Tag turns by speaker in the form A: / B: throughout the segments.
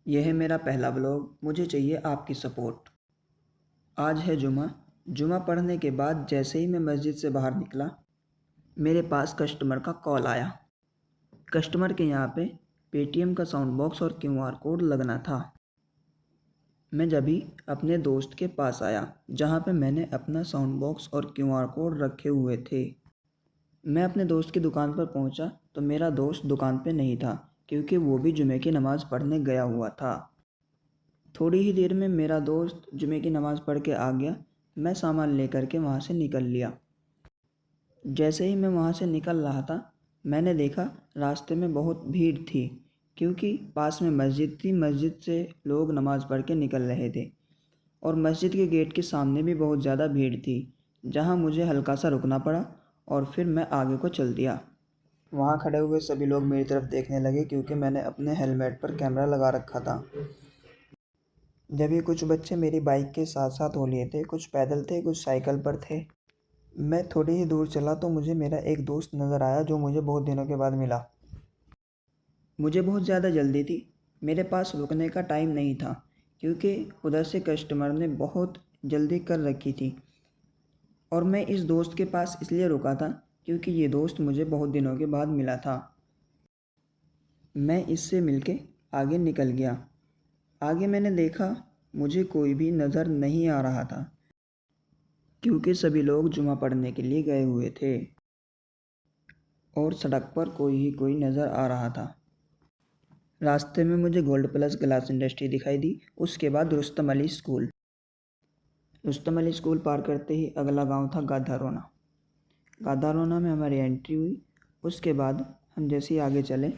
A: यह है मेरा पहला व्लॉग। मुझे चाहिए आपकी सपोर्ट। आज है जुमा। जुमा पढ़ने के बाद जैसे ही मैं मस्जिद से बाहर निकला, मेरे पास कस्टमर का कॉल आया। कस्टमर के यहाँ पे पेटीएम का साउंड बॉक्स और क्यूआर कोड लगना था। मैं जब भी अपने दोस्त के पास आया जहाँ पे मैंने अपना साउंड बॉक्स और क्यूआर कोड रखे हुए थे। मैं अपने दोस्त की दुकान पर पहुँचा तो मेरा दोस्त दुकान पे नहीं था, क्योंकि वो भी जुमे की नमाज़ पढ़ने गया हुआ था। थोड़ी ही देर में मेरा दोस्त जुमे की नमाज़ पढ़ के आ गया। मैं सामान लेकर के वहाँ से निकल लिया। जैसे ही मैं वहाँ से निकल रहा था, मैंने देखा रास्ते में बहुत भीड़ थी, क्योंकि पास में मस्जिद थी। मस्जिद से लोग नमाज़ पढ़ के निकल रहे थे और मस्जिद के गेट के सामने भी बहुत ज़्यादा भीड़ थी, जहाँ मुझे हल्का सा रुकना पड़ा और फिर मैं आगे को चल दिया। वहाँ खड़े हुए सभी लोग मेरी तरफ देखने लगे, क्योंकि मैंने अपने हेलमेट पर कैमरा लगा रखा था। जब ये कुछ बच्चे मेरी बाइक के साथ साथ हो लिए थे, कुछ पैदल थे, कुछ साइकिल पर थे। मैं थोड़ी ही दूर चला तो मुझे मेरा एक दोस्त नज़र आया, जो मुझे बहुत दिनों के बाद मिला। मुझे बहुत ज़्यादा जल्दी थी, मेरे पास रुकने का टाइम नहीं था, क्योंकि उधर से कस्टमर ने बहुत जल्दी कर रखी थी। और मैं इस दोस्त के पास इसलिए रुका था क्योंकि ये दोस्त मुझे बहुत दिनों के बाद मिला था। मैं इससे मिलके आगे निकल गया। आगे मैंने देखा, मुझे कोई भी नज़र नहीं आ रहा था, क्योंकि सभी लोग जुमा पढ़ने के लिए गए हुए थे और सड़क पर कोई नज़र आ रहा था। रास्ते में मुझे गोल्ड प्लस ग्लास इंडस्ट्री दिखाई दी। उसके बाद रुस्तम अली स्कूल। रुस्तम अली स्कूल पार करते ही अगला गांव था गाधारोना। गाधारोना में हमारी एंट्री हुई। उसके बाद हम जैसे ही आगे चले,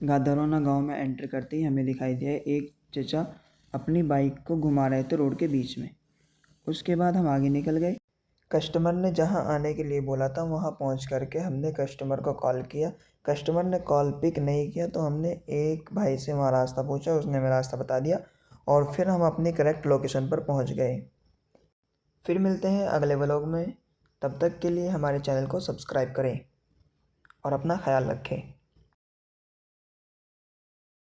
A: गाधारोना गांव में एंटर करते ही हमें दिखाई दिया एक चचा अपनी बाइक को घुमा रहे थे रोड के बीच में। उसके बाद हम आगे निकल गए। कस्टमर ने जहां आने के लिए बोला था वहां पहुंच करके हमने कस्टमर को कॉल किया। कस्टमर ने कॉल पिक नहीं किया तो हमने एक भाई से वहां रास्ता पूछा, उसने हमें रास्ता बता दिया और फिर हम अपनी करेक्ट लोकेशन पर पहुंच गए। फिर मिलते हैं अगले व्लॉग में। तब तक के लिए हमारे चैनल को सब्सक्राइब करें और अपना ख्याल रखें।